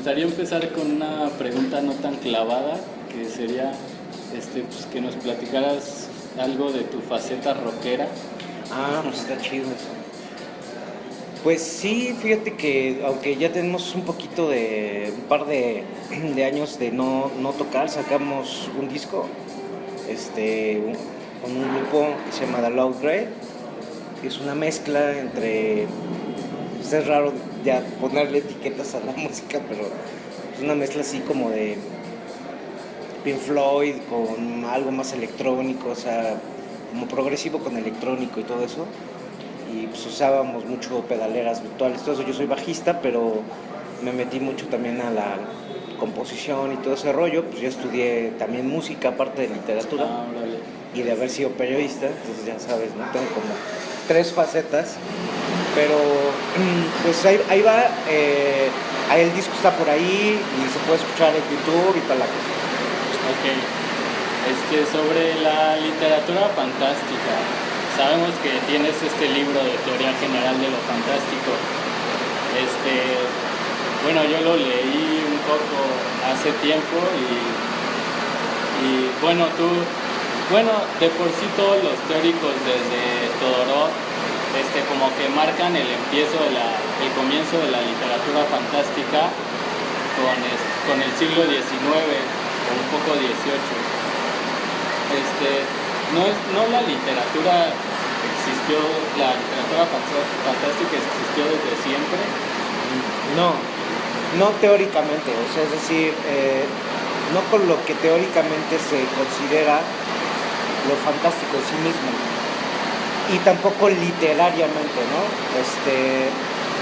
gustaría empezar con una pregunta no tan clavada, que sería pues, que nos platicaras algo de tu faceta rockera. Pues está chido eso. Pues sí, fíjate que aunque ya tenemos un par de años de no tocar, sacamos un disco, con un grupo que se llama The Loud Grey. Es una mezcla entre, pues es raro ya ponerle etiquetas a la música, pero es una mezcla así como de Pink Floyd con algo más electrónico, o sea, como progresivo con electrónico y todo eso. Y pues usábamos mucho pedaleras virtuales, todo eso. Yo soy bajista, pero me metí mucho también a la composición y todo ese rollo. Pues yo estudié también música, aparte de literatura, y de haber sido periodista, entonces ya sabes, ¿no? Tengo como 3 facetas, pero pues ahí va, ahí el disco está por ahí y se puede escuchar en YouTube y tal la cosa. Ok, sobre la literatura fantástica, sabemos que tienes este libro de teoría general de lo fantástico. Bueno, yo lo leí un poco hace tiempo y bueno, de por sí todos los teóricos desde Todorov, como que marcan el comienzo de la literatura fantástica con el siglo XIX o un poco XVIII. No la literatura existió, la literatura fantástica existió desde siempre. No teóricamente, o sea, es decir, no con lo que teóricamente se considera lo fantástico en sí mismo, y tampoco literariamente, ¿no?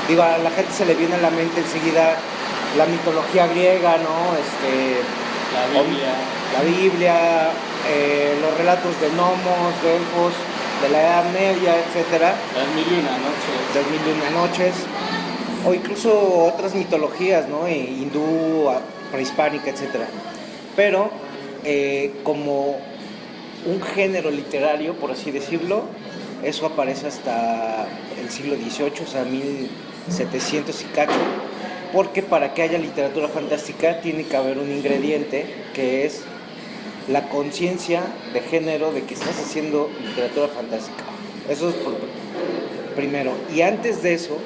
Digo, a la gente se le viene a la mente enseguida la mitología griega, ¿no? La Biblia, los relatos de gnomos, de elfos, de la Edad Media, etcétera. Las Mil y Una Noches. O incluso otras mitologías, ¿no? Hindú, prehispánica, etcétera. Pero como un género literario, por así decirlo, eso aparece hasta el siglo XVIII, o sea, 1700 y cacho, porque para que haya literatura fantástica tiene que haber un ingrediente que es la conciencia de género de que estás haciendo literatura fantástica. Eso es primero. Y antes de eso,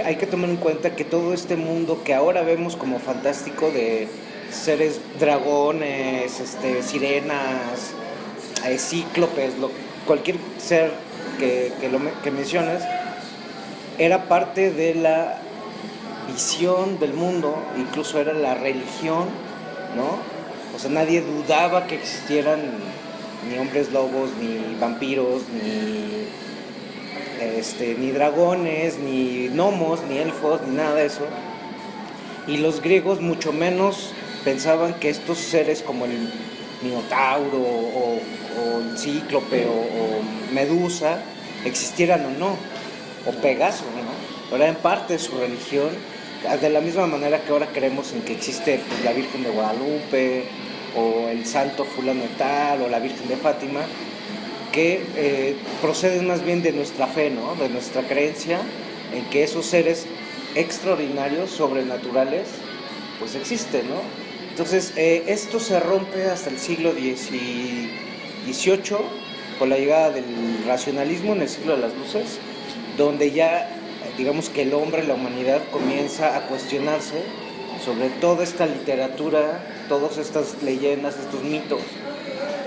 hay que tomar en cuenta que todo este mundo que ahora vemos como fantástico de seres dragones, sirenas, cíclopes, cualquier ser que mencionas, era parte de la visión del mundo, incluso era la religión, ¿no? O sea, nadie dudaba que existieran ni hombres lobos, ni vampiros, ni dragones, ni gnomos, ni elfos, ni nada de eso. Y los griegos mucho menos pensaban que estos seres como el Minotauro o el Cíclope o Medusa existieran o no, o Pegaso, ¿no? Era en parte de su religión, de la misma manera que ahora creemos en que existe pues, la Virgen de Guadalupe o el santo fulano de tal o la Virgen de Fátima, que proceden más bien de nuestra fe, ¿no? De nuestra creencia en que esos seres extraordinarios, sobrenaturales, pues existen, ¿no? Entonces, esto se rompe hasta el siglo XVIII con la llegada del racionalismo en el siglo de las luces, donde ya, digamos que el hombre, la humanidad, comienza a cuestionarse sobre toda esta literatura, todas estas leyendas, estos mitos,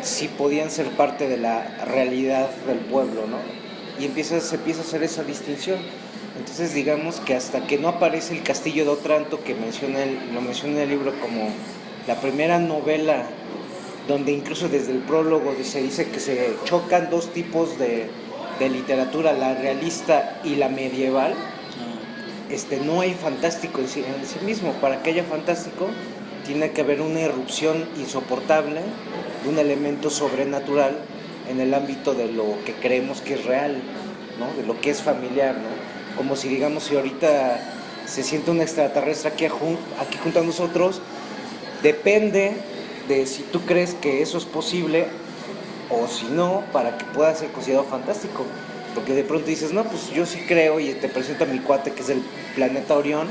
si podían ser parte de la realidad del pueblo, ¿no? Y se empieza a hacer esa distinción. Entonces digamos que hasta que no aparece el Castillo de Otranto, que lo menciona en el libro como la primera novela, donde incluso desde el prólogo se dice que se chocan dos tipos de literatura, la realista y la medieval. No hay fantástico en sí mismo. Para que haya fantástico tiene que haber una irrupción insoportable de un elemento sobrenatural en el ámbito de lo que creemos que es real, ¿no? De lo que es familiar, ¿no? Como si digamos, si ahorita se siente un extraterrestre aquí junto a nosotros, depende de si tú crees que eso es posible o si no, para que pueda ser considerado fantástico. Porque de pronto dices, no, pues yo sí creo, y te presento a mi cuate que es el planeta Orión,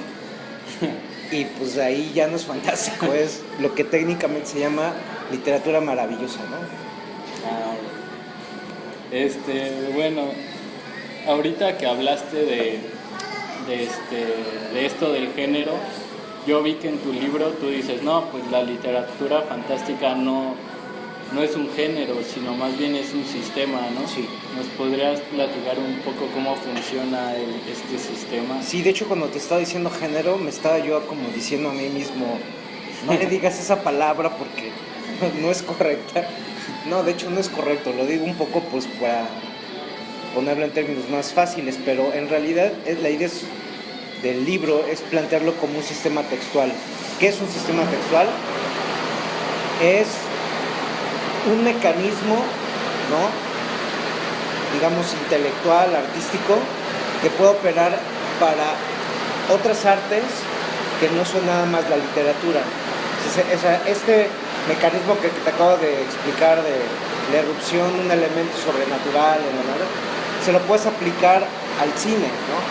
y pues ahí ya no es fantástico, es lo que técnicamente se llama literatura maravillosa, ¿no? Bueno, ahorita que hablaste de esto del género, yo vi que en tu libro tú dices, no, pues la literatura fantástica no es un género, sino más bien es un sistema, ¿no? Sí. ¿Nos podrías platicar un poco cómo funciona este sistema? Sí, de hecho cuando te estaba diciendo género, me estaba yo como diciendo a mí mismo, no le digas esa palabra porque no es correcta. No, de hecho no es correcto, lo digo un poco pues para ponerlo en términos más fáciles, pero en realidad la idea del libro es plantearlo como un sistema textual. ¿Qué es un sistema textual? Es un mecanismo, ¿no?, digamos intelectual, artístico, que puede operar para otras artes que no son nada más la literatura. Este mecanismo que te acabo de explicar de la erupción de un elemento sobrenatural, se lo puedes aplicar al cine, ¿no?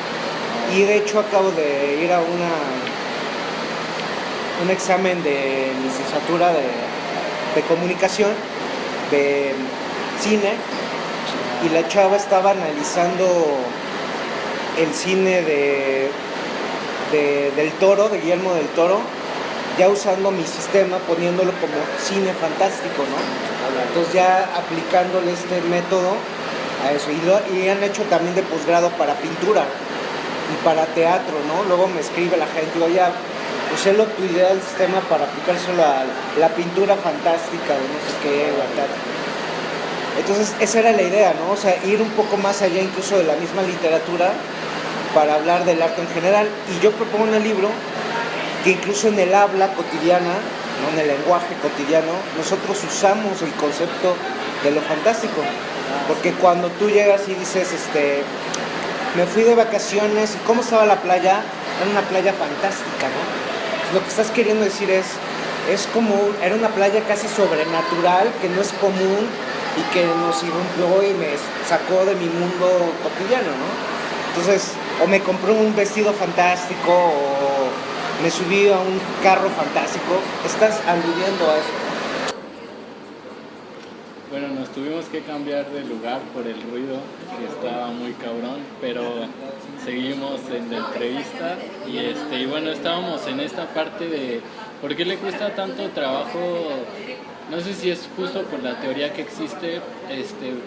Y de hecho acabo de ir a un examen de licenciatura de comunicación, de cine, y la chava estaba analizando el cine del Toro, de Guillermo del Toro, ya usando mi sistema, poniéndolo como cine fantástico, ¿no? Entonces ya aplicándole este método a eso, y han hecho también de posgrado para pintura y para teatro, ¿no? Luego me escribe la gente, oye, usé tu idea del sistema para aplicárselo a la pintura fantástica de no sé qué, entonces esa era la idea, ¿no? O sea, ir un poco más allá incluso de la misma literatura para hablar del arte en general. Y yo propongo en el libro que incluso en el habla cotidiana, ¿no?, en el lenguaje cotidiano, nosotros usamos el concepto de lo fantástico. Porque cuando tú llegas y dices, me fui de vacaciones, ¿y cómo estaba la playa? Era una playa fantástica, ¿no? Lo que estás queriendo decir es era una playa casi sobrenatural, que no es común y que nos irrumpió y me sacó de mi mundo cotidiano, ¿no? Entonces, o me compré un vestido fantástico, o me subí a un carro fantástico, estás aludiendo a eso. Bueno, nos tuvimos que cambiar de lugar por el ruido, que estaba muy cabrón, pero seguimos en la entrevista y bueno, estábamos en esta parte de por qué le cuesta tanto trabajo, no sé si es justo por la teoría que existe,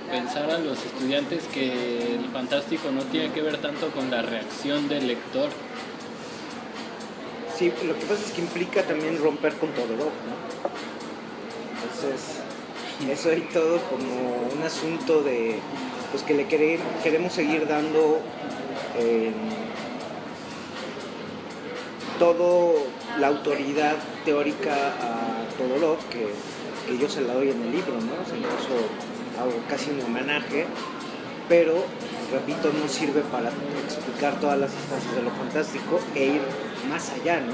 pensar a los estudiantes que el fantástico no tiene que ver tanto con la reacción del lector. Sí, lo que pasa es que implica también romper con todo, ¿no? Entonces, eso y todo como un asunto de pues que le queremos seguir dando todo la autoridad teórica a Todorov, que yo se la doy en el libro, ¿no? O sea, incluso hago casi un homenaje, pero repito, no sirve para explicar todas las instancias de lo fantástico e ir más allá, ¿no?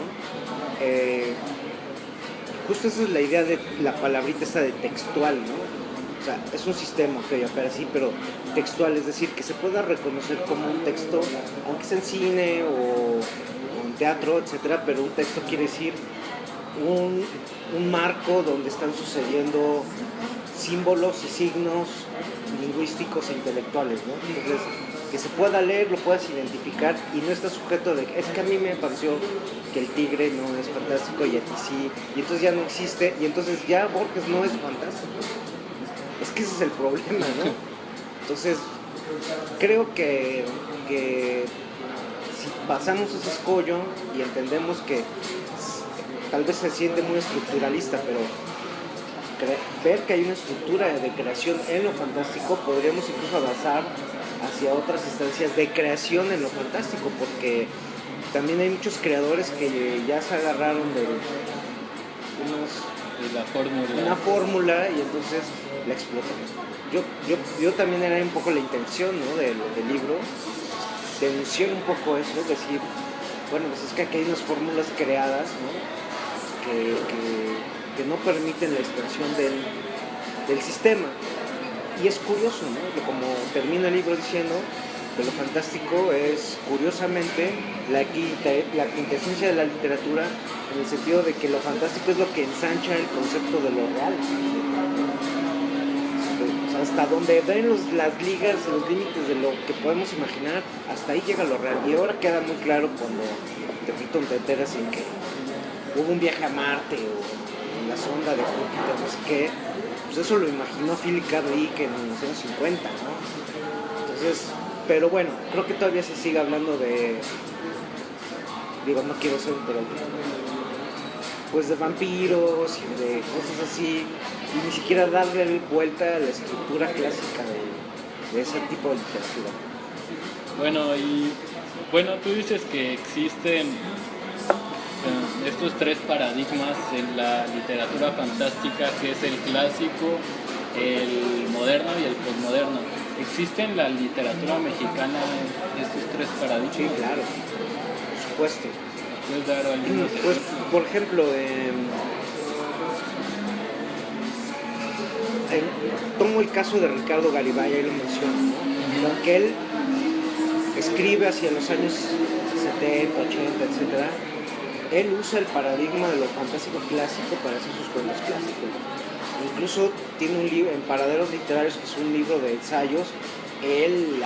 Justo esa es la idea de la palabrita esta de textual, ¿no? O sea, es un sistema que opera así, pero textual, es decir, que se pueda reconocer como un texto, aunque sea en cine o en teatro, etcétera, pero un texto quiere decir un marco donde están sucediendo símbolos y signos lingüísticos e intelectuales, ¿no? Entonces, que se pueda leer, lo puedas identificar y no está sujeto de es que a mí me pareció que el tigre no es fantástico y a ti sí, y entonces ya no existe, y entonces ya Borges no es fantástico. Es que ese es el problema, ¿no? Entonces, creo que si pasamos ese escollo y entendemos que tal vez se siente muy estructuralista, pero ver que hay una estructura de creación en lo fantástico, podríamos incluso avanzar hacia otras instancias de creación en lo fantástico, porque también hay muchos creadores que ya se agarraron de una fórmula y entonces la explotan. Yo también era un poco la intención, ¿no?, del libro, denunciar un poco eso, decir, bueno, pues es que aquí hay unas fórmulas creadas, ¿no?, que no permiten la expansión del sistema. Y es curioso, ¿no?, que como termina el libro diciendo que lo fantástico es, curiosamente, la quintesencia de la literatura, en el sentido de que lo fantástico es lo que ensancha el concepto de lo real. O sea, hasta donde ven las ligas, los límites de lo que podemos imaginar, hasta ahí llega lo real. Y ahora queda muy claro cuando te enteras en que hubo un viaje a Marte o en la sonda de Júpiter, no sé qué. Pues eso lo imaginó Philip K. Dick en los años 50, ¿no? Entonces, pero bueno, creo que todavía se sigue hablando de, digo, no quiero ser, pero pues de vampiros y de cosas así, y ni siquiera darle vuelta a la estructura clásica de ese tipo de literatura. Bueno, tú dices que existen estos tres paradigmas en la literatura fantástica, que es el clásico, el moderno y el posmoderno. ¿Existen en la literatura mexicana estos tres paradigmas? Sí, claro, por supuesto. ¿Puedes dar algunos? Pues, por ejemplo, tomo el caso de Ricardo Garibay, ahí lo menciono, ¿no? Aunque él escribe hacia los años 70, 80, etc., él usa el paradigma de lo fantástico clásico para hacer sus cuentos clásicos. Incluso tiene un libro, en Paraderos Literarios, que es un libro de ensayos, él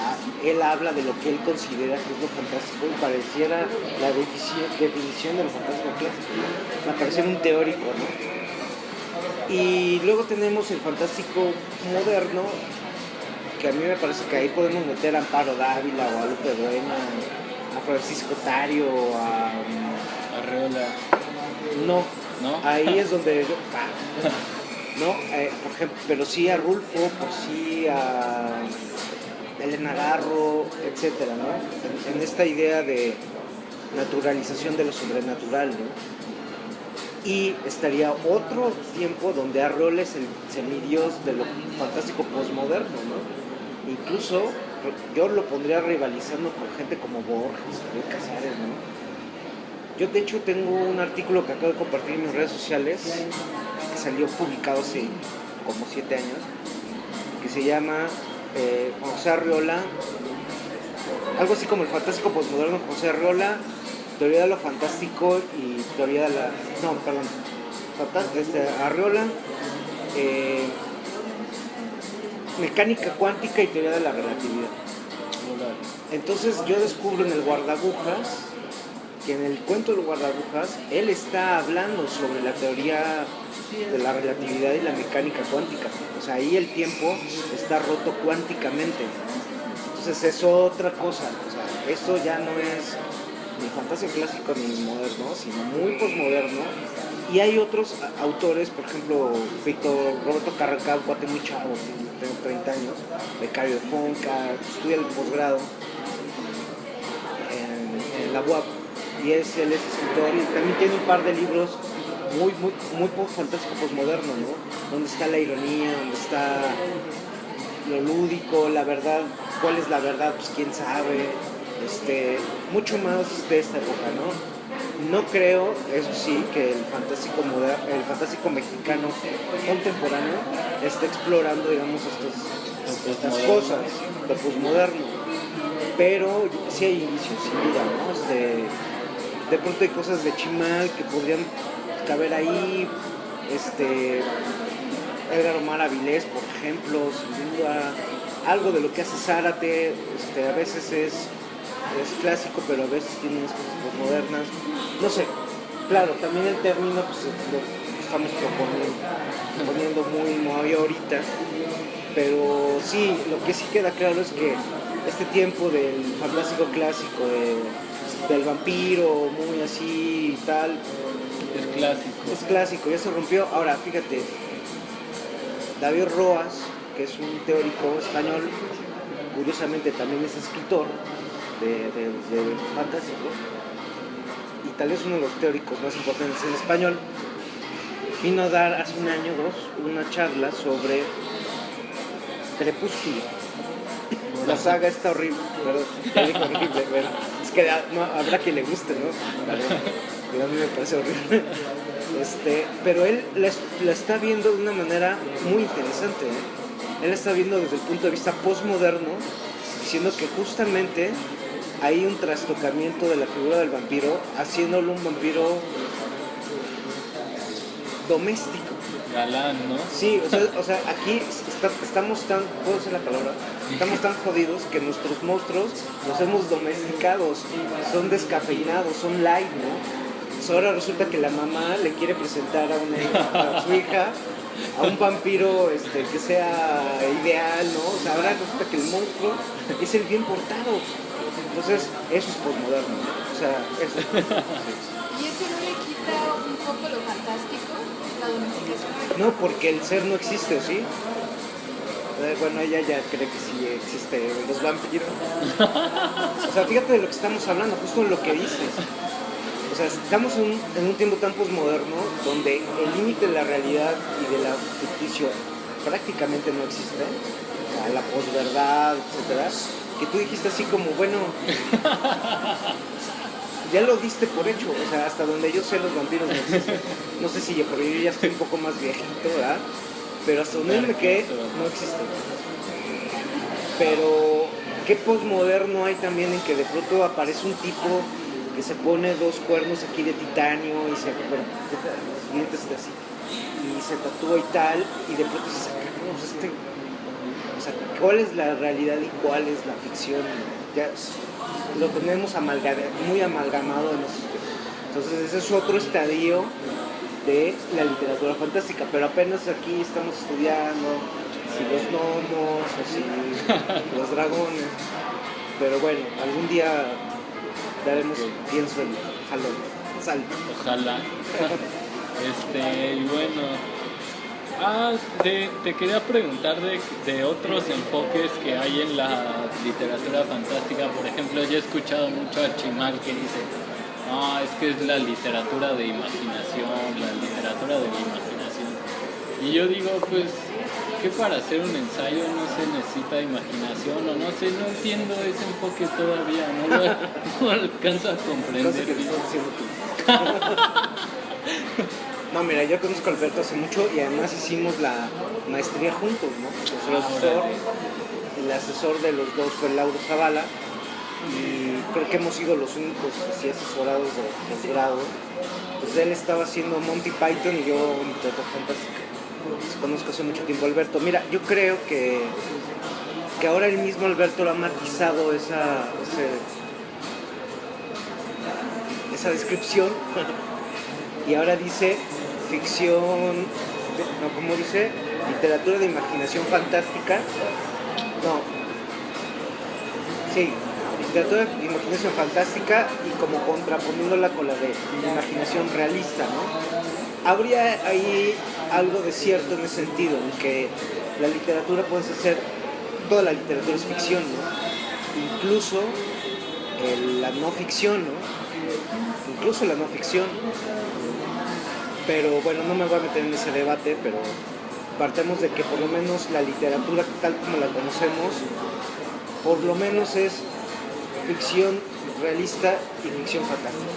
habla de lo que él considera que es lo fantástico y pareciera la definición de lo fantástico clásico, ¿no? Pareciera un teórico, ¿no? Y luego tenemos el fantástico moderno, que a mí me parece que ahí podemos meter a Amparo Dávila o a Lupe Dueña, a Francisco Tario, a Arreola. No, ¿No? ahí es donde no, por ejemplo, pero sí a Rulfo, por sí a Elena Garro, etcétera, ¿no? En esta idea de naturalización de lo sobrenatural, ¿no? Y estaría otro tiempo donde Arreola es el semidios de lo fantástico posmoderno, ¿no? Incluso yo lo pondría rivalizando con gente como Borges, Javier Casares, ¿no? Yo de hecho tengo un artículo que acabo de compartir en mis redes sociales, que salió publicado hace como 7 años, que se llama José Arreola, algo así como el fantástico posmoderno, José Arreola, teoría de lo fantástico y teoría de la... No, perdón, Arreola, mecánica cuántica y teoría de la relatividad. Entonces yo descubro en el guardagujas que en el cuento del guardagujas él está hablando sobre la teoría de la relatividad y la mecánica cuántica. O sea, ahí el tiempo está roto cuánticamente. Entonces es otra cosa. O sea, eso ya no es ni fantasía clásico ni moderno, sino muy posmoderno. Y hay otros autores, por ejemplo, Roberto Carrancal, un cuate muy chavo, tengo 30 años, becario de Fonca, estudia el posgrado en la UAP. Y él es escritor y también tiene un par de libros muy fantástico posmoderno, ¿no? Donde está la ironía, donde está lo lúdico, la verdad, cuál es la verdad, pues quién sabe, mucho más de esta época, ¿no? No creo, eso sí, que el fantástico mexicano contemporáneo esté explorando, digamos, estas cosas de posmoderno, pero sí hay indicios, sin duda, ¿no? De pronto hay cosas de Chimal que podrían caber ahí, Edgar Omar Avilés, por ejemplo, sin duda, algo de lo que hace Zárate, a veces es clásico, pero a veces tiene unas cosas modernas, no sé, claro, también el término pues lo estamos poniendo muy ahorita, pero sí, lo que sí queda claro es que este tiempo del fantástico clásico, del vampiro, muy así y tal, es clásico, ya se rompió. Ahora, fíjate, David Roas, que es un teórico español, curiosamente también es escritor de fantástico, y tal vez uno de los teóricos más importantes en español, vino a dar hace un año o dos una charla sobre Crepúsculo. La saga está horrible, ¿verdad? Horrible, ¿verdad? Es que no, habrá quien le guste, ¿no? Pero a mí me parece horrible. Pero él la está viendo de una manera muy interesante, ¿eh? Él está viendo desde el punto de vista postmoderno, diciendo que justamente hay un trastocamiento de la figura del vampiro, haciéndolo un vampiro doméstico. Galán, ¿no? Sí, o sea aquí estamos tan, ¿puedo decir la palabra? Estamos tan jodidos que nuestros monstruos los hemos domesticados, son descafeinados, son light, ¿no? Pues ahora resulta que la mamá le quiere presentar a su hija a un vampiro que sea ideal, ¿no? O sea, ahora resulta que el monstruo es el bien portado. Entonces, eso es posmoderno, ¿no? O sea, eso. ¿Y eso no le quita un poco lo fantástico? La domesticación. No, porque el ser no existe, ¿sí? Bueno, ella ya cree que sí existe los vampiros. O sea, fíjate de lo que estamos hablando, justo lo que dices. O sea, estamos en un tiempo tan posmoderno donde el límite de la realidad y de la ficticio prácticamente no existe. O sea, la posverdad, etcétera. Que tú dijiste así como, bueno, ya lo diste por hecho. O sea, hasta donde yo sé los vampiros no existen. No sé si yo, porque yo ya estoy un poco más viejito, ¿verdad? Pero hasta donde me quedé, no existe. Pero, ¿qué posmoderno hay también en que de pronto aparece un tipo que se pone 2 cuernos aquí de titanio y se, bueno, los dientes así, y se tatúa y tal, y de pronto se saca, no, pues o sea, ¿cuál es la realidad y cuál es la ficción? Ya lo tenemos muy amalgamado en nosotros. Entonces ese es otro estadio de la literatura fantástica, pero apenas aquí estamos estudiando si los gnomos o si los dragones, pero bueno, algún día daremos, pienso, el jalón, salto. Ojalá. Y bueno, te quería preguntar de otros enfoques que hay en la literatura fantástica. Por ejemplo, yo he escuchado mucho a Chimal que dice, no, es que es la literatura de imaginación, la literatura de la imaginación. Y yo digo, pues, que para hacer un ensayo no se necesita imaginación, o no sé, no entiendo ese enfoque todavía, no lo alcanzo a comprender. No sé qué estás haciendo tú. No, mira, yo conozco a Alberto hace mucho y además hicimos la maestría juntos, ¿no? El asesor de los dos fue Lauro Zavala y creo que hemos sido los únicos así asesorados de posgrado. Pues él estaba haciendo Monty Python y yo literatura fantástica. Conozco hace mucho tiempo a Alberto. Mira, yo creo que ahora el mismo Alberto lo ha matizado esa descripción y ahora dice ficción, no, ¿cómo dice? Literatura de imaginación fantástica. No. Sí, literatura de imaginación fantástica y como contraponiéndola con la de imaginación realista, ¿no? Habría ahí algo de cierto en ese sentido, en que la literatura puede ser, toda la literatura es ficción, ¿no? Incluso la no ficción, ¿no? Incluso la no ficción. Pero bueno, no me voy a meter en ese debate, pero partemos de que por lo menos la literatura tal como la conocemos, por lo menos es ficción realista y ficción fantástica.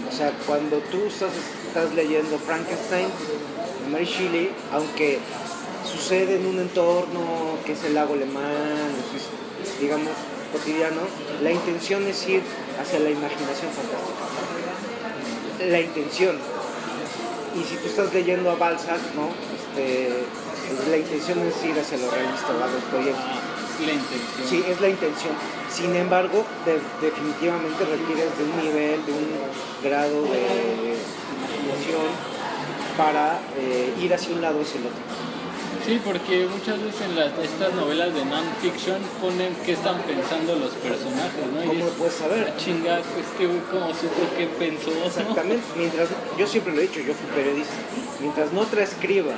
O sea, cuando tú estás leyendo Frankenstein de Mary Shelley, aunque sucede en un entorno que es el lago alemán, digamos, cotidiano, la intención es ir hacia la imaginación fantástica. La intención. Y si tú estás leyendo a Balzac, ¿no? Pues la intención es ir hacia lo realista, ¿verdad? Es la intención. Sí, es la intención. Sin embargo, definitivamente requieres de un nivel, de un grado de imaginación para ir hacia un lado o hacia el otro. Sí, porque muchas veces en estas novelas de non-fiction ponen qué están pensando los personajes, ¿no? ¿Cómo lo puedes saber? Chinga, güey, ¿cómo supo qué pensó? Exactamente. Mientras, yo siempre lo he dicho, yo fui periodista. Mientras no transcribas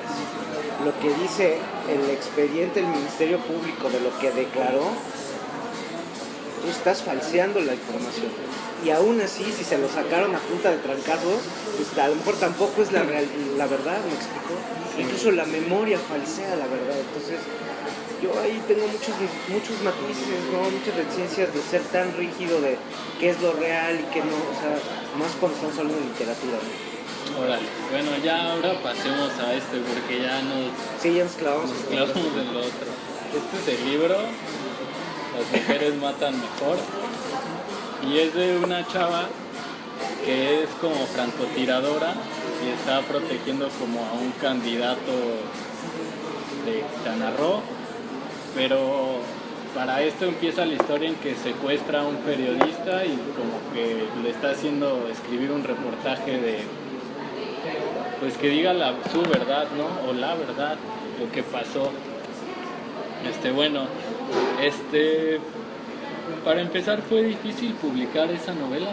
lo que dice el expediente del Ministerio Público de lo que declaró, tú estás falseando la información. Y aún así, si se lo sacaron a punta de trancazos, pues a lo mejor tampoco es la verdad, ¿me explico? Sí. Incluso la memoria falsea la verdad. Entonces, yo ahí tengo muchos matices, ¿no? Muchas reticencias de ser tan rígido de qué es lo real y qué no, o sea, más cuando estamos hablando de literatura, ¿no? Órale, bueno, ya ahora pasemos a porque ya nos clavamos en lo otro. Este es el libro Las mujeres matan mejor. Y es de una chava que es como francotiradora y está protegiendo como a un candidato de Quintana Roo, pero para esto empieza la historia en que secuestra a un periodista y como que le está haciendo escribir un reportaje de, pues que diga su verdad, ¿no? O la verdad, lo que pasó. Para empezar, ¿fue difícil publicar esa novela?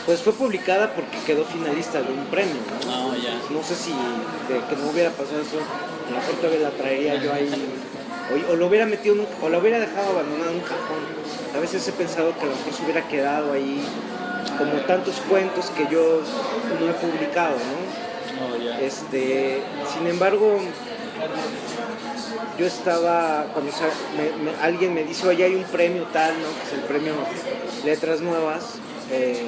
Pues fue publicada porque quedó finalista de un premio, ¿no? No, ya. No sé si de que no hubiera pasado eso, a lo mejor todavía la traería yo ahí, o lo hubiera metido, o la hubiera dejado abandonada en un cajón. A veces he pensado que a lo mejor se hubiera quedado ahí, como tantos cuentos que yo no he publicado, ¿no? No, ya. Sin embargo, yo estaba, cuando alguien me dice, oye, hay un premio tal, ¿no? Que es el premio Letras Nuevas, que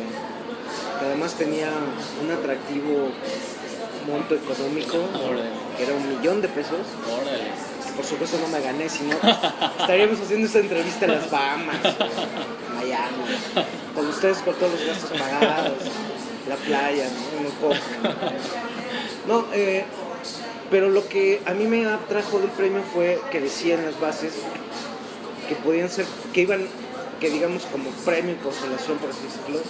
además tenía un atractivo monto económico, que era $1,000,000 pesos. Órale. Por supuesto no me gané, sino estaríamos haciendo esta entrevista en las Bahamas, en Miami, con ustedes por todos los gastos pagados, la playa, ¿no? Pero lo que a mí me atrajo del premio fue que decía en las bases que podían ser, que digamos como premio y consolación, por así decirlo,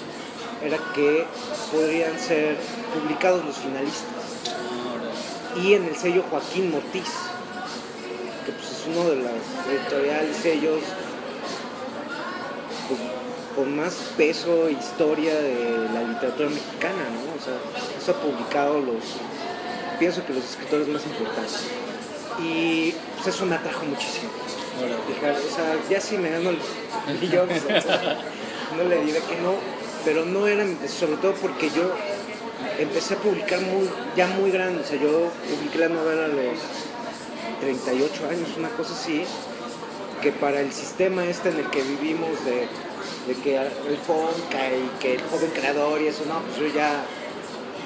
era que podrían ser publicados los finalistas. Y en el sello Joaquín Mortiz, que pues es uno de los editoriales, sellos pues, con más peso e historia de la literatura mexicana, ¿no? O sea, eso ha publicado pienso que los escritores más importantes. Y pues eso me atrajo muchísimo. O sea, ya si me gano el millón, no le diré que no, pero no era, sobre todo porque yo empecé a publicar ya muy grande. O sea, yo publiqué la novela a los 38 años, una cosa así, que para el sistema en el que vivimos de que el FONCA y que el joven creador y eso, no, pues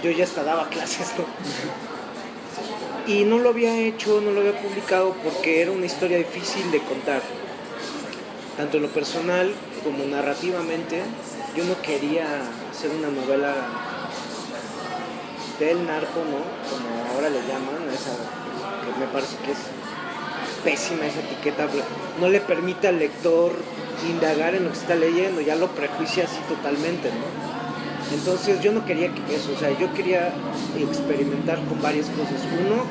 yo ya hasta daba clases, ¿no? Y no lo había hecho, no lo había publicado porque era una historia difícil de contar, tanto en lo personal como narrativamente. Yo no quería hacer una novela del narco, ¿no? Como ahora le llaman, que me parece que es pésima esa etiqueta, no le permite al lector indagar en lo que está leyendo, ya lo prejuicia así totalmente, ¿no? Entonces yo no quería eso, o sea, yo quería experimentar con varias cosas. Uno,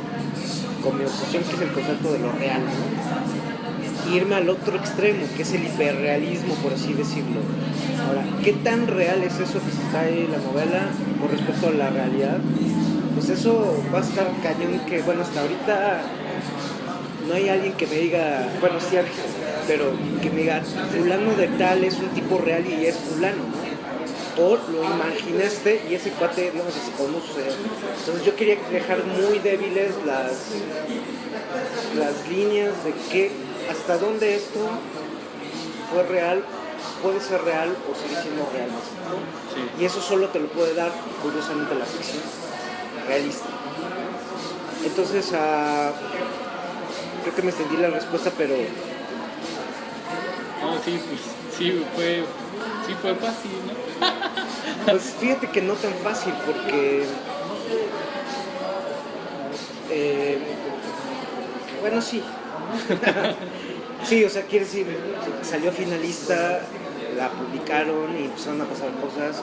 con mi obsesión, que es el concepto de lo real, ¿no? Irme al otro extremo, que es el hiperrealismo, por así decirlo. Ahora, ¿qué tan real es eso que está ahí en la novela con respecto a la realidad? Pues eso va a estar cañón, que bueno, hasta ahorita no hay alguien que me diga, bueno, sí, pero que me diga, fulano de tal es un tipo real y es fulano, ¿no? O lo imaginaste y ese cuate no sé si conoce. Entonces yo quería dejar muy débiles las líneas de que hasta dónde esto fue real, puede ser real o sigue siendo real, ¿no? Sí. Y eso solo te lo puede dar, curiosamente, la ficción realista. Entonces creo que me extendí la respuesta, pero no, sí, pues sí fue fácil, ¿no? Pues fíjate que no tan fácil, porque bueno, sí. Sí, o sea, quiere decir, salió finalista, la publicaron y empezaron a pasar cosas.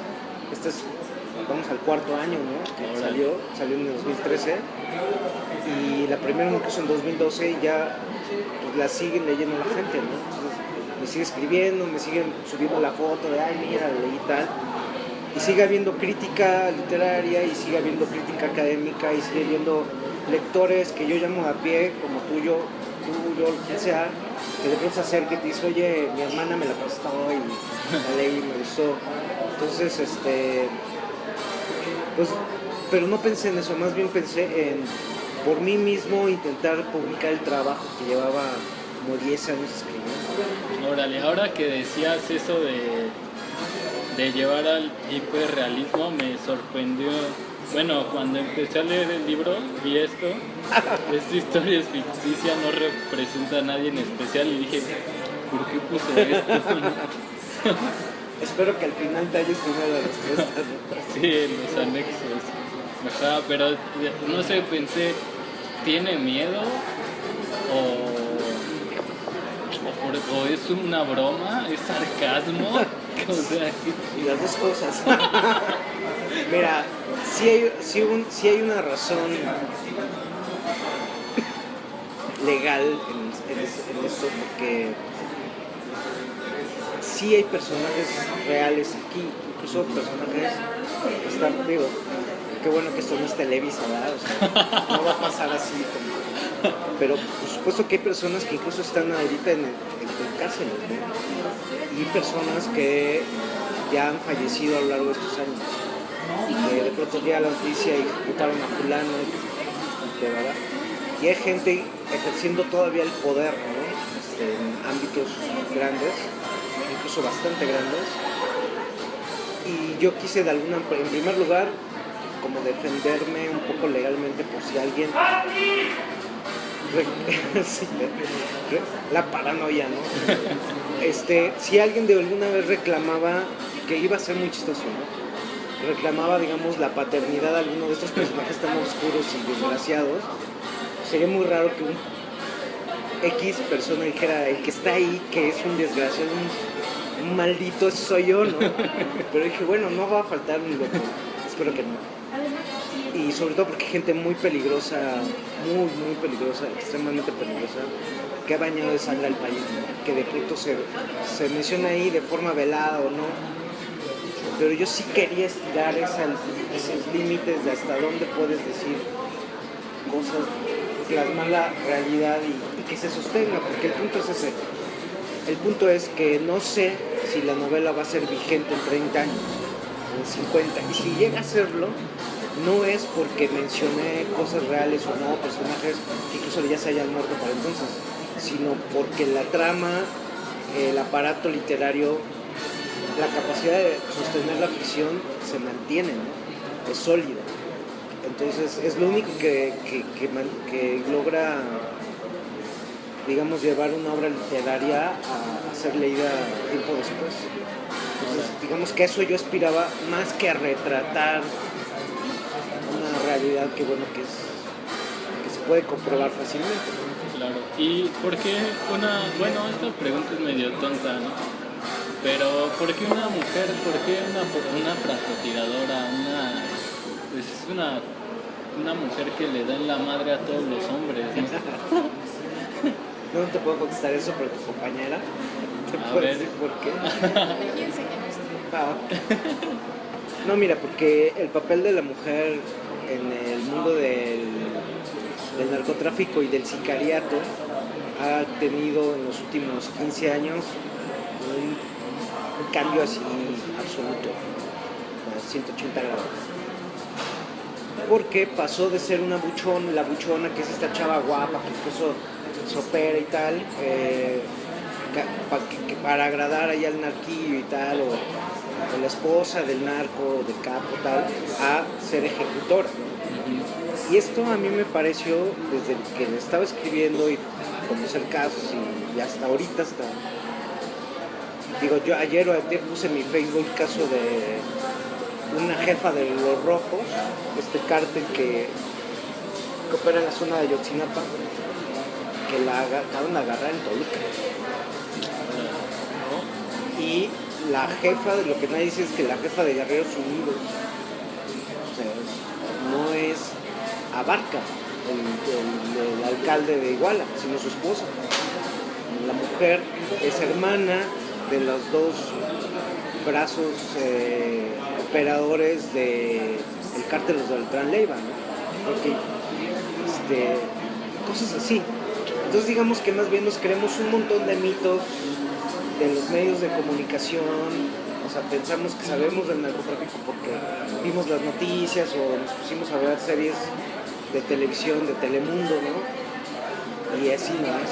Vamos al cuarto año, ¿no? Que salió en el 2013 y la primera me puso en 2012 y ya pues, la siguen leyendo la gente, ¿no? Entonces, me sigue escribiendo, me siguen subiendo la foto de, ay, mira, leí tal. Y sigue habiendo crítica literaria y sigue habiendo crítica académica y sigue habiendo lectores que yo llamo a pie, como tú, yo, quien sea, que de pronto se acerca y te dice, oye, mi hermana me la prestó y la leí y me gustó. Entonces, pues, pero no pensé en eso, más bien pensé en, por mí mismo, intentar publicar el trabajo que llevaba como 10 años escribiendo. Órale, ahora que decías eso de llevar al hiperrealismo, me sorprendió Bueno, cuando empecé a leer el libro, vi esto. Esta historia es ficticia, no representa a nadie en especial. Y dije, ¿por qué puse esto? Espero que al final te hayas tenido la respuesta, ¿no? Sí, en los anexos. Ajá, pero no sé, pensé, ¿tiene miedo? ¿O es una broma? ¿Es sarcasmo? O sea, Y las dos cosas. Mira, sí hay una razón legal en esto, porque sí hay personajes reales aquí, incluso personajes que están, digo, qué bueno que esto no es Televisa, ¿verdad? O sea, no va a pasar así como... Pero por supuesto que hay personas que incluso están ahorita en cárceles, ¿no? Y personas que ya han fallecido a lo largo de estos años. Que de pronto llega la noticia y ejecutaron a fulano, de verdad. Y hay gente ejerciendo todavía el poder, ¿no? En ámbitos grandes, incluso bastante grandes. Y yo quise en primer lugar, como defenderme un poco legalmente por si alguien... Sí, la paranoia, ¿no? Si alguien de alguna vez reclamaba, que iba a ser muy chistoso, ¿no? Reclamaba, digamos, la paternidad de alguno de estos personajes tan oscuros y desgraciados, sería muy raro que un X persona dijera, el que está ahí, que es un desgraciado, un maldito, ese soy yo, ¿no? Pero dije, bueno, no va a faltar un loco, espero que no. Y sobre todo porque hay gente muy peligrosa, muy peligrosa, extremadamente peligrosa, que ha bañado de sangre al país, ¿no? Que de pronto se menciona ahí de forma velada o no. Pero yo sí quería estirar esos límites de hasta dónde puedes decir cosas, plasmar la realidad y que se sostenga, porque el punto es ese. El punto es que no sé si la novela va a ser vigente en 30 años, en 50, y si llega a serlo, no es porque mencioné cosas reales o no, personajes que incluso ya se hayan muerto para entonces, sino porque la trama, el aparato literario, la capacidad de sostener la ficción se mantiene, ¿no? Es sólida. Entonces es lo único que logra, digamos, llevar una obra literaria a ser leída tiempo después. Entonces, digamos que a eso yo aspiraba más que a retratar una realidad que se puede comprobar fácilmente. claro. ¿Y por qué bueno, esta pregunta es medio tonta, ¿no? Pero ¿por qué una mujer, por qué una francotiradora, pues es una mujer que le da en la madre a todos los hombres, ¿no? No te puedo contestar eso, pero tu compañera te A puede ver. decir por qué. Fíjense que no estoy. No, mira, porque el papel de la mujer en el mundo del narcotráfico y del sicariato ha tenido en los últimos 15 años un cambio así absoluto, a 180 grados. Porque pasó de ser la buchona, que es esta chava guapa, que incluso se opera y tal, para agradar allá al narquillo y tal, o la esposa del narco, del capo, tal, a ser ejecutora. Y esto a mí me pareció, desde que le estaba escribiendo y conocer casos y hasta ahorita, yo ayer puse en mi Facebook el caso de una jefa de los Rojos, este cártel que opera en la zona de Ayotzinapa, que la acaban de agarrar en Toluca, ¿no? Y la jefa, lo que nadie dice es que la jefa de Guerreros Unidos, o sea, no es Abarca, el alcalde de Iguala, sino su esposa. La mujer es hermana de los dos brazos operadores del cártel de Beltrán Leiva, ¿no? Porque, cosas así. Entonces digamos que más bien nos creemos un montón de mitos de los medios de comunicación, o sea, pensamos que sabemos del narcotráfico porque vimos las noticias o nos pusimos a ver series de televisión, de Telemundo, ¿no? Y así no es.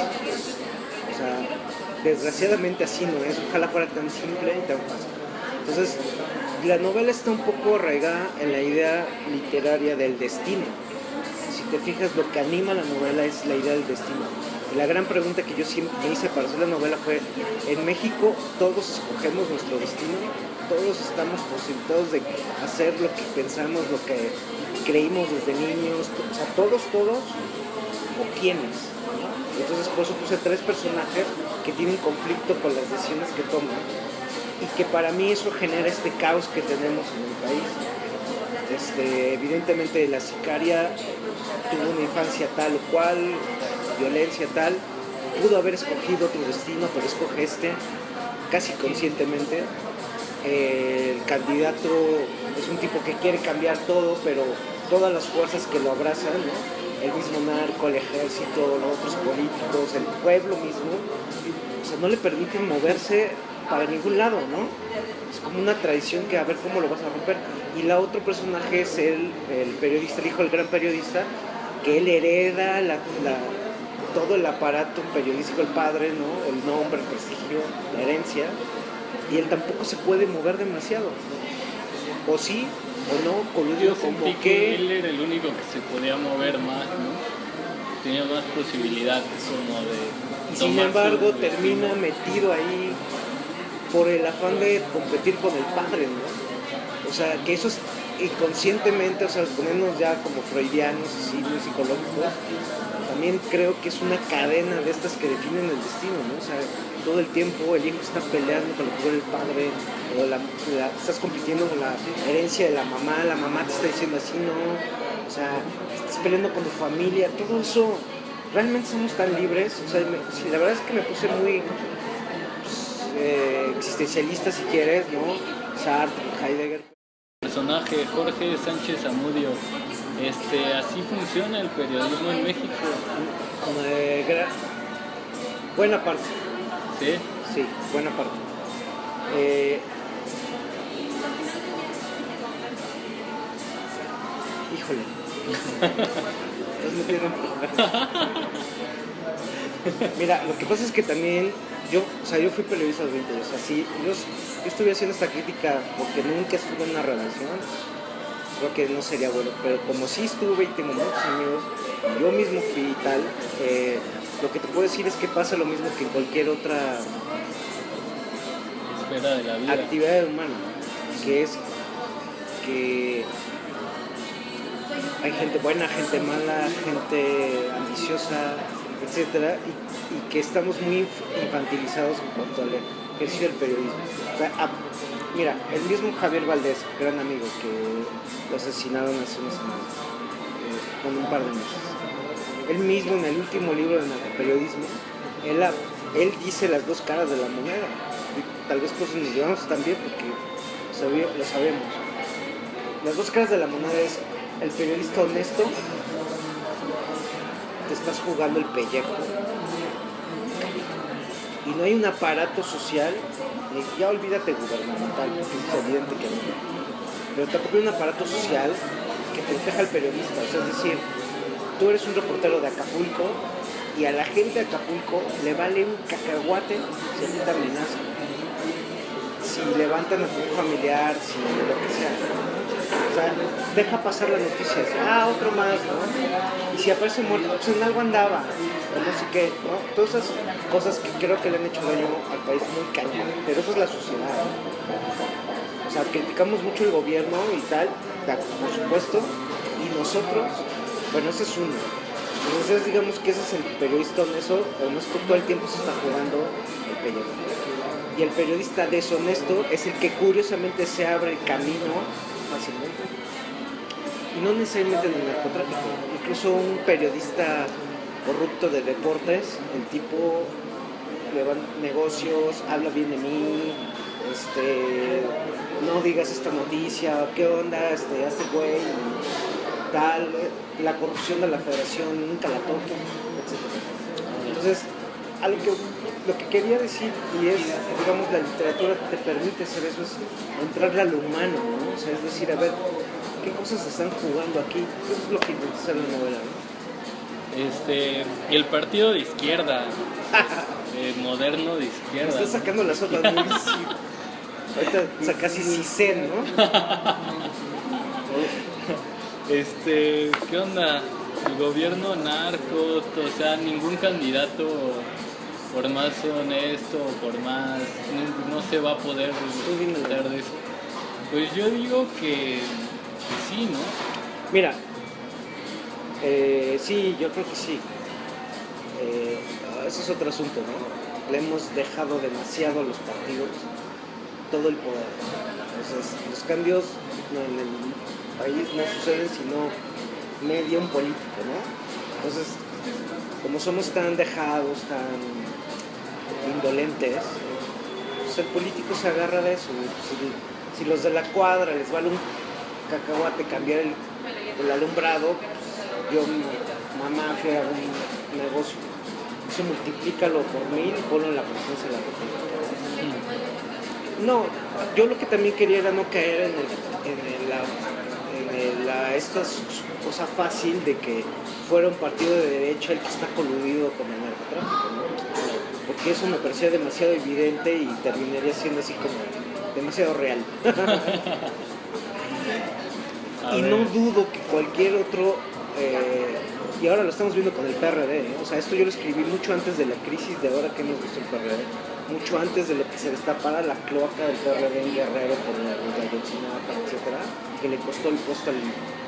O sea, desgraciadamente así no es. Ojalá fuera tan simple y tan fácil. Entonces, la novela está un poco arraigada en la idea literaria del destino. Si te fijas, lo que anima la novela es la idea del destino. Y la gran pregunta que yo siempre me hice para hacer la novela fue, en México todos escogemos nuestro destino, todos estamos posibilitados de hacer lo que pensamos, lo que creímos desde niños, o sea, todos, o quiénes. Entonces por eso puse 3 personajes que tienen conflicto con las decisiones que toman y que para mí eso genera este caos que tenemos en el país. Evidentemente la sicaria tuvo una infancia tal o cual, violencia tal, pudo haber escogido otro destino, pero escoge casi conscientemente. El candidato es un tipo que quiere cambiar todo, pero todas las fuerzas que lo abrazan, ¿no? El mismo narco, el ejército, los otros políticos, el pueblo mismo, o sea, no le permiten moverse para ningún lado, ¿no? Es como una tradición que a ver cómo lo vas a romper. Y la otro personaje es el periodista, el hijo del gran periodista, que él hereda todo el aparato periodístico, el padre, ¿no? El nombre, el prestigio, la herencia, y él tampoco se puede mover demasiado, o sí, o no, coludido como que él era el único que se podía mover más, ¿no? Tenía más posibilidades como de... Sin embargo, termina metido ahí por el afán de competir con el padre, ¿no? O sea, que eso es inconscientemente, o sea, ponernos ya como freudianos, así, muy psicológicos, también creo que es una cadena de estas que definen el destino, ¿no? O sea, todo el tiempo el hijo está peleando con la figura del padre, o estás compitiendo con la herencia de la mamá te está diciendo así, no, o sea, estás peleando con tu familia, todo eso, realmente somos tan libres, o sea, la verdad es que me puse muy existencialista si quieres, ¿no? Sartre, Heidegger. El personaje Jorge Sánchez Zamudio, así funciona el periodismo en México. Buena parte. ¿Sí? Sí, buena parte. Híjole. Estás metiendo en problemas. Mira, lo que pasa es que también yo fui periodista de 20 años. Así, yo estuve haciendo esta crítica porque nunca estuve en una redacción. Creo que no sería bueno, pero como sí estuve y tengo muchos amigos, yo mismo fui y tal, lo que te puedo decir es que pasa lo mismo que en cualquier otra esfera de la vida, actividad humana, que es que hay gente buena, gente mala, gente ambiciosa, etcétera, y que estamos muy infantilizados en cuanto al ejercicio del periodismo. O sea, mira, el mismo Javier Valdés, gran amigo, que lo asesinaron hace unas semanas, con un par de meses. Él mismo, en el último libro de narcoperiodismo, él dice las dos caras de la moneda. Y tal vez pues nos llevamos también porque lo sabemos. Las dos caras de la moneda es el periodista honesto, te estás jugando el pellejo. Y no hay un aparato social, ya olvídate gubernamental, porque es evidente que no. Pero tampoco hay un aparato social que proteja al periodista. O sea, es decir, tú eres un reportero de Acapulco y a la gente de Acapulco le vale un cacahuate si a ti te amenazan, si levantan a tu familiar, si lo que sea. O sea, deja pasar la noticia, otro más, ¿no? Y si aparece muerto, pues en algo andaba, o no sé qué, ¿no? Todas esas cosas que creo que le han hecho daño al país muy cañón, pero eso es la sociedad, ¿no? O sea, criticamos mucho el gobierno y tal, por supuesto, y nosotros, bueno, ese es uno. Entonces digamos que ese es el periodista honesto todo el tiempo se está jugando el pellejo. Y el periodista deshonesto es el que curiosamente se abre el camino fácilmente. Y no necesariamente en el narcotráfico, incluso un periodista corrupto de deportes, el tipo le va a negocios, habla bien de mí, no digas esta noticia, qué onda, hazte güey, tal, la corrupción de la federación nunca la toquen, etc. Entonces, lo que quería decir, y es, digamos, la literatura te permite hacer eso, es entrarle a lo humano, ¿no? O sea, es decir, a ver, ¿qué cosas se están jugando aquí? Eso es lo que intenta hacer la novela, ¿no? El partido de izquierda, moderno de izquierda. Me está sacando las otras muy Ahorita, o sea, casi sí sé, ¿no? ¿Qué onda? El gobierno narco, o sea, ningún candidato, por más honesto, por más, no se va a poder quitar de eso. Pues yo digo que sí, ¿no? Mira, sí, yo creo que sí. Ese es otro asunto, ¿no? Le hemos dejado demasiado a los partidos todo el poder. Entonces, los cambios en el país no suceden sino medium político, ¿no? Entonces, como somos tan dejados, tan indolentes, pues el político se agarra de eso. Si los de la cuadra les vale un cacahuate cambiar el alumbrado, pues yo, mamá, fui a un negocio, eso multiplícalo por 1000 y ponlo en la presidencia de la República. No, yo lo que también quería era no caer esta cosa fácil de que fuera un partido de derecha el que está coludido con el narcotráfico, ¿no? Porque eso me parecía demasiado evidente y terminaría siendo así como demasiado real. Y no dudo que cualquier otro, y ahora lo estamos viendo con el PRD, ¿no? O sea, esto yo lo escribí mucho antes de la crisis de ahora que hemos visto el PRD, mucho antes de lo que se destapara la cloaca del PRD en Guerrero por la Ayotzinapa, etcétera, que le costó el puesto al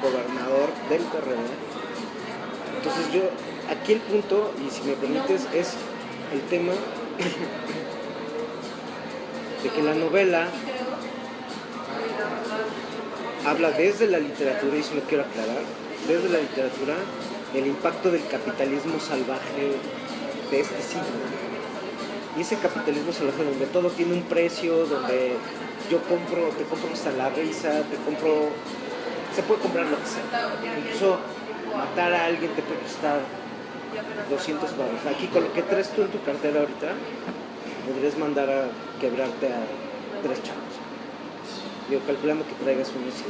gobernador del PRD. Entonces yo, aquí el punto, y si me permites, es el tema de que la novela habla desde la literatura, y eso lo quiero aclarar, desde la literatura, el impacto del capitalismo salvaje de este siglo. Y ese capitalismo salvaje donde todo tiene un precio, donde te compro hasta la risa, se puede comprar lo que sea. Incluso matar a alguien te puede costar 200 baros. Aquí con lo que traes tú en tu cartera ahorita, podrías mandar a quebrarte a 3 chavos. Digo, calculando que traigas unos 5.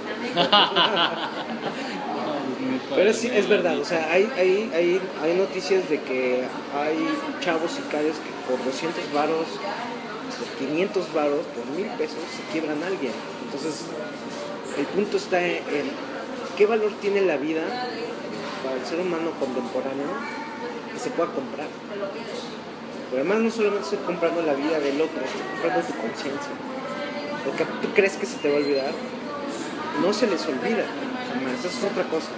Pero sí, es verdad, o sea, hay noticias de que hay chavos sicarios que por 200 varos, por 500 varos, por 1000 pesos se quiebran a alguien. Entonces, el punto está en qué valor tiene la vida para el ser humano contemporáneo que se pueda comprar. Pero además no solamente estoy comprando la vida del otro, estoy comprando tu conciencia. Porque tú crees que se te va a olvidar, no se les olvida jamás, eso es otra cosa.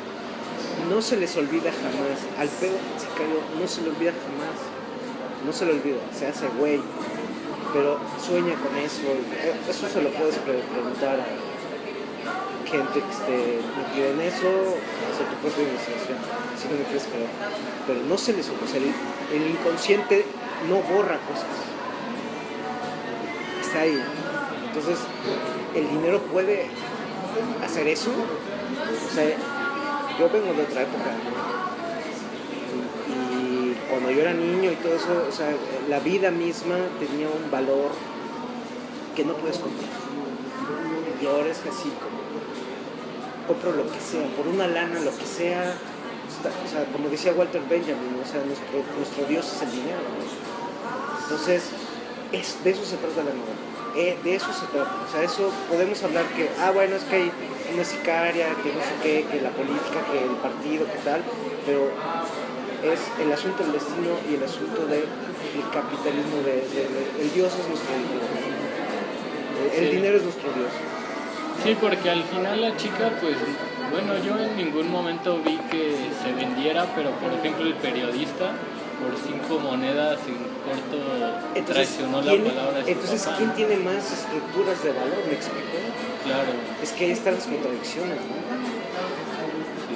No se les olvida jamás, al pedo sicario no se le olvida jamás, no se le olvida, se hace güey, pero sueña con eso se lo puedes preguntar a gente que esté metida en eso, hacer tu propia investigación, si no me quieres creer, pero no se les olvida, o sea, el inconsciente no borra cosas, está ahí. Entonces, ¿el dinero puede hacer eso? O sea, yo vengo de otra época, y cuando yo era niño y todo eso, o sea, la vida misma tenía un valor que no puedes comprar. Y ahora es así, compro lo que sea, por una lana, lo que sea. O sea, como decía Walter Benjamin, o sea, nuestro Dios es el dinero, ¿no? Entonces, de eso se trata la novela. De eso se trata, o sea, eso podemos hablar que, bueno, es que hay una sicaria, que no sé qué, que la política, que el partido, que tal, pero es el asunto del destino y el asunto del capitalismo, el Dios es nuestro dinero, el dinero es nuestro Dios. Sí, porque al final la chica, pues, bueno, yo en ningún momento vi que se vendiera, pero por ejemplo el periodista, por 5 monedas en corto, traicionó la palabra de su Entonces, papá. ¿quién tiene más estructuras de valor? ¿Me explico? Claro. Es que ahí están las contradicciones, ¿no? Sí.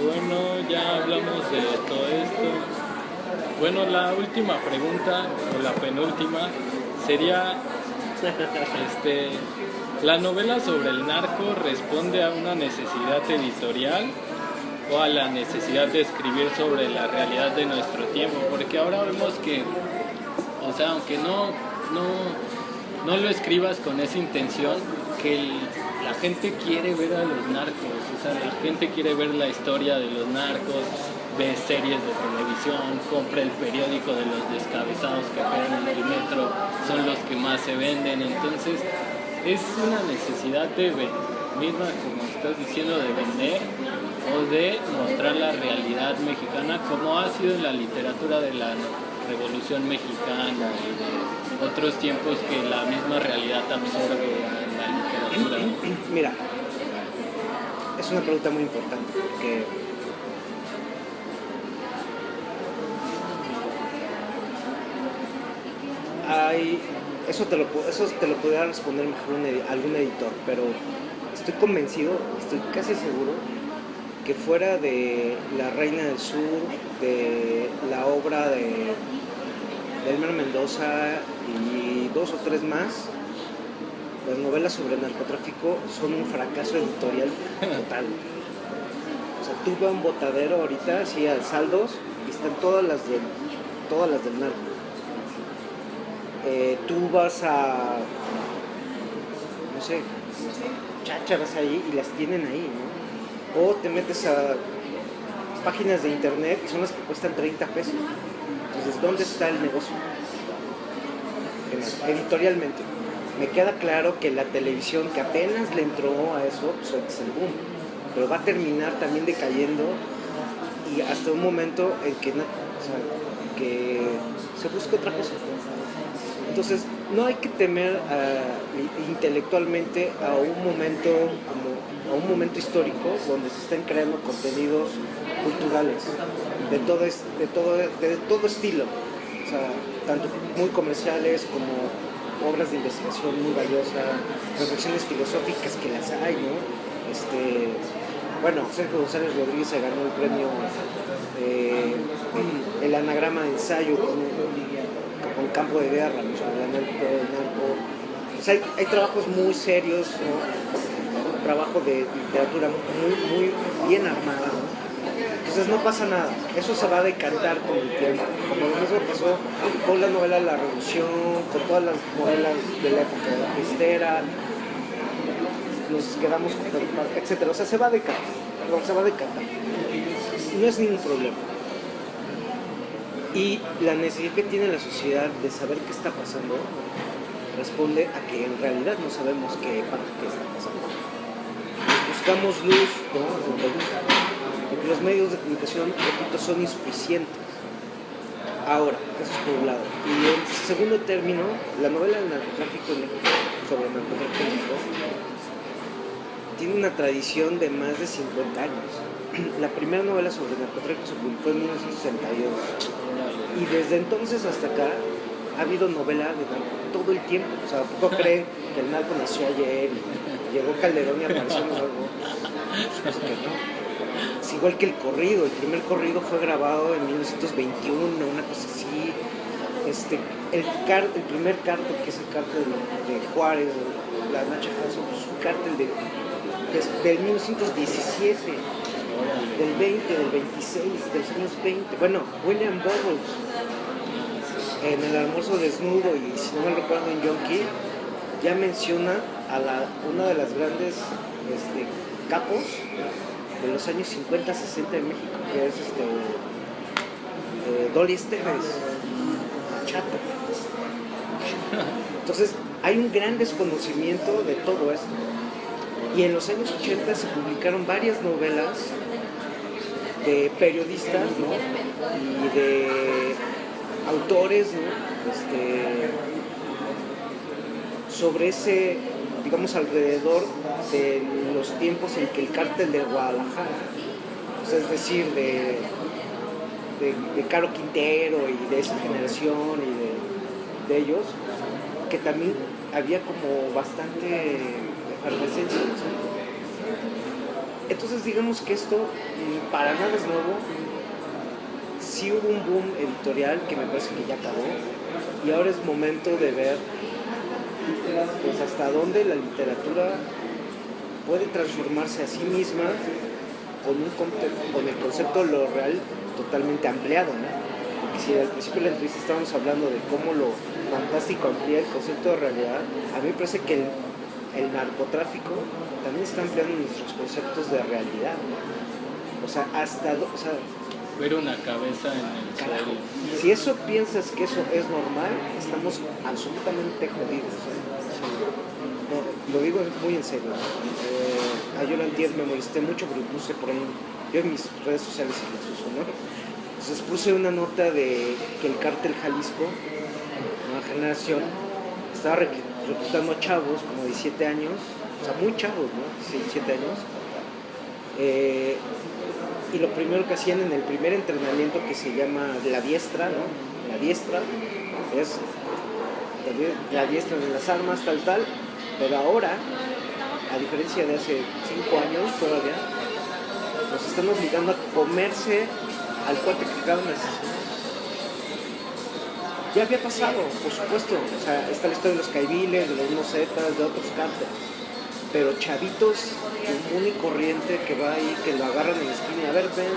Bueno, ya hablamos de todo esto. Bueno, la última pregunta, o la penúltima, sería, ¿la novela sobre el narco responde a una necesidad editorial o a la necesidad de escribir sobre la realidad de nuestro tiempo? Porque ahora vemos que, o sea, aunque no lo escribas con esa intención, que la gente quiere ver a los narcos, o sea, la gente quiere ver la historia de los narcos, ve series de televisión, compra el periódico de los descabezados que pegan en el metro, son los que más se venden. Entonces es una necesidad misma, como estás diciendo, de vender o de mostrar la realidad mexicana, como ha sido en la literatura de la Revolución Mexicana y de otros tiempos, que la misma realidad absorbe en la literatura. Mira, es una pregunta muy importante, porque eso te lo podría responder mejor algún editor, pero estoy convencido, estoy casi seguro que fuera de La Reina del Sur, de la obra de Elmer Mendoza y 2 o 3 más, las novelas sobre narcotráfico son un fracaso editorial total. O sea, tú vas a un botadero ahorita, así a saldos, y están todas las del narco. Tú vas a, no sé, chácharas ahí y las tienen ahí, ¿no? O te metes a páginas de internet y son las que cuestan 30 pesos. Entonces, ¿dónde está el negocio? Editorialmente. Me queda claro que la televisión, que apenas le entró a eso, pues es el boom, pero va a terminar también decayendo, y hasta un momento en que, que se busque otra cosa. Entonces, no hay que temer intelectualmente a un momento histórico donde se estén creando contenidos culturales de todo estilo, o sea, tanto muy comerciales como obras de investigación muy valiosas, reflexiones filosóficas, que las hay, ¿no? Bueno, Sergio González Rodríguez se ganó el premio, el anagrama de ensayo con Campo de Guerra, ¿no? Sobre el narco. O sea, hay trabajos muy serios, ¿no? Un trabajo de literatura muy bien armada, ¿no? Entonces no pasa nada, eso se va a decantar con el tiempo, como lo mismo pasó con la novela de la Revolución, con todas las novelas de la época de la Cristera, nos quedamos con etcétera. O sea, se va a decantar. No es ningún problema. Y la necesidad que tiene la sociedad de saber qué está pasando responde a que en realidad no sabemos qué está pasando. Buscamos luz, ¿no? Porque los medios de comunicación, repito, son insuficientes. Ahora, eso es por un lado. Y en segundo término, la novela del narcotráfico en México, sobre el narcotráfico en México, tiene una tradición de más de 50 años. La primera novela sobre el narcotráfico se publicó en 1962. Y desde entonces hasta acá ha habido novela de narco todo el tiempo. O sea, ¿poco creen que el narco nació ayer y llegó Calderón y apareció en algo? Pues que no. Es igual que el corrido. El primer corrido fue grabado en 1921, una cosa así. El primer cártel, que es el cártel de Juárez, la Nacha Jasso, es un cártel del 1917, del 20, del 26, de los años 20. Bueno, William Burroughs, en El almuerzo desnudo, y si no me recuerdo en Yonki, ya menciona a una de las grandes capos de los años 50, 60 de México, que es Dolly Esteves, Chato. Entonces, hay un gran desconocimiento de todo esto. Y en los años 80 se publicaron varias novelas de periodistas, ¿no? Y de autores, ¿no? Sobre ese, digamos, alrededor de los tiempos en que el cártel de Guadalajara, o sea, es decir, de Caro Quintero y de esa generación y de ellos, que también había como bastante efervescencia. Entonces, digamos que esto para nada es nuevo. Sí hubo un boom editorial que me parece que ya acabó, y ahora es momento de ver pues hasta dónde la literatura puede transformarse a sí misma con el concepto de lo real totalmente ampliado, ¿no? Porque si al principio de la entrevista estábamos hablando de cómo lo fantástico amplía el concepto de realidad, a mí me parece que el narcotráfico también está ampliando nuestros conceptos de realidad, ¿no? O sea, ver una cabeza en el Carajo, suelo. si eso piensas que eso es normal, estamos absolutamente jodidos. No, lo digo muy en serio. Yo antier me molesté mucho porque puse por ahí, yo en mis redes sociales las uso, ¿no? Entonces puse una nota de que el cártel Jalisco, Nueva Generación, estaba reclutando a chavos como 17 años, o sea, muy chavos, ¿no? 17 años. Y lo primero que hacían en el primer entrenamiento, que se llama la diestra, ¿no? La diestra es la diestra de las armas, tal, pero ahora, a diferencia de hace 5 años todavía, nos están obligando a comerse al cuate que acaban de asesinar. Ya había pasado, por supuesto, o sea, está la historia de los caiviles, de los nocetas, de otros cárteles, pero chavitos común y corriente que va ahí, que lo agarran en la esquina, a ver, ven.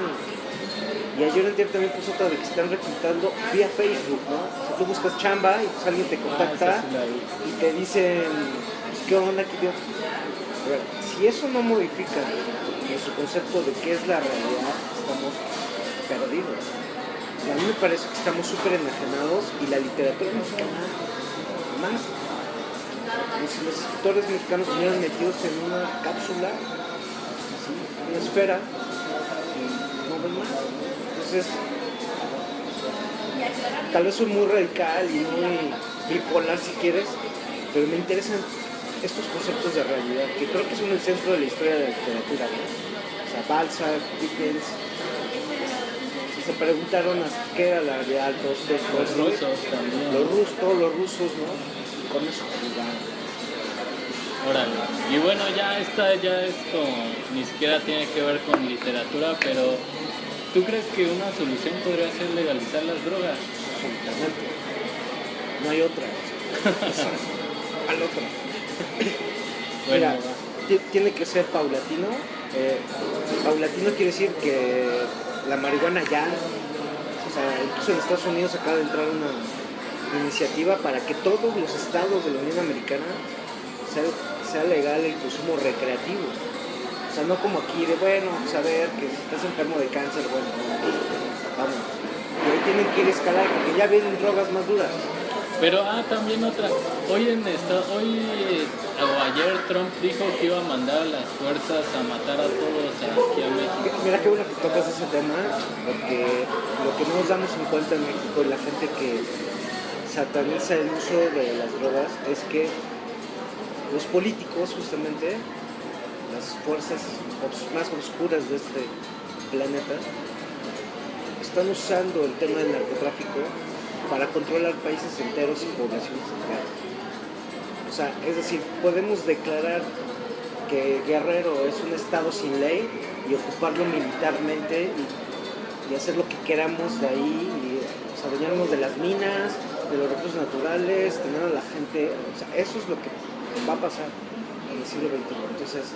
Y ayer en día también puso otra de que están reclutando vía Facebook, ¿no? O sea, tú buscas chamba y pues alguien te contacta y te dicen, pues, ¿qué onda? ¿Qué tío? A ver, si eso no modifica nuestro concepto de qué es la realidad, estamos perdidos. Y a mí me parece que estamos súper enajenados y la literatura mexicana más. Como si los escritores mexicanos estuvieran metidos en una cápsula, así, una esfera, y no ven más. Entonces, tal vez soy muy radical y muy bipolar si quieres, pero me interesan estos conceptos de realidad, que creo que son el centro de la historia de la literatura, ¿no? O sea, Balzac, Dickens, si se preguntaron qué era la realidad, Los rusos también. todos los rusos, ¿no? Y con eso jugaron. Órale. Y bueno, ya esto ni siquiera tiene que ver con literatura, pero ¿tú crees que una solución podría ser legalizar las drogas? Absolutamente. No hay otra. Al otro. Bueno, mira, tiene que ser paulatino. Paulatino quiere decir que la marihuana ya, o sea, incluso en Estados Unidos acaba de entrar una iniciativa para que todos los estados de la Unión Americana sea legal el consumo recreativo. O sea, no como aquí de, bueno, saber que si estás enfermo de cáncer, bueno, vamos. Y ahí tienen que ir a escalar porque ya vienen drogas más duras. pero también otra. Hoy o ayer Trump dijo que iba a mandar a las fuerzas a matar a todos aquí a México. Mira qué bueno que tocas ese tema, porque lo que no nos damos en cuenta en México y la gente que sataniza el uso de las drogas es que los políticos, justamente, las fuerzas más oscuras de este planeta, están usando el tema del narcotráfico para controlar países enteros y poblaciones enteras. O sea, es decir, podemos declarar que Guerrero es un estado sin ley y ocuparlo militarmente y hacer lo que queramos de ahí, y, o sea, adueñarnos de las minas, de los recursos naturales, tener a la gente, o sea, eso es lo que va a pasar en el siglo XXI. Entonces,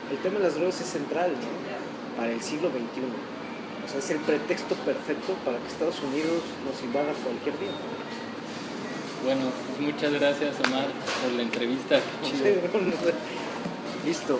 el tema de las drogas es central, ¿no? Para el siglo XXI. O sea, es el pretexto perfecto para que Estados Unidos nos invada cualquier día. Bueno, pues muchas gracias, Omar, por la entrevista. Qué chido. Listo.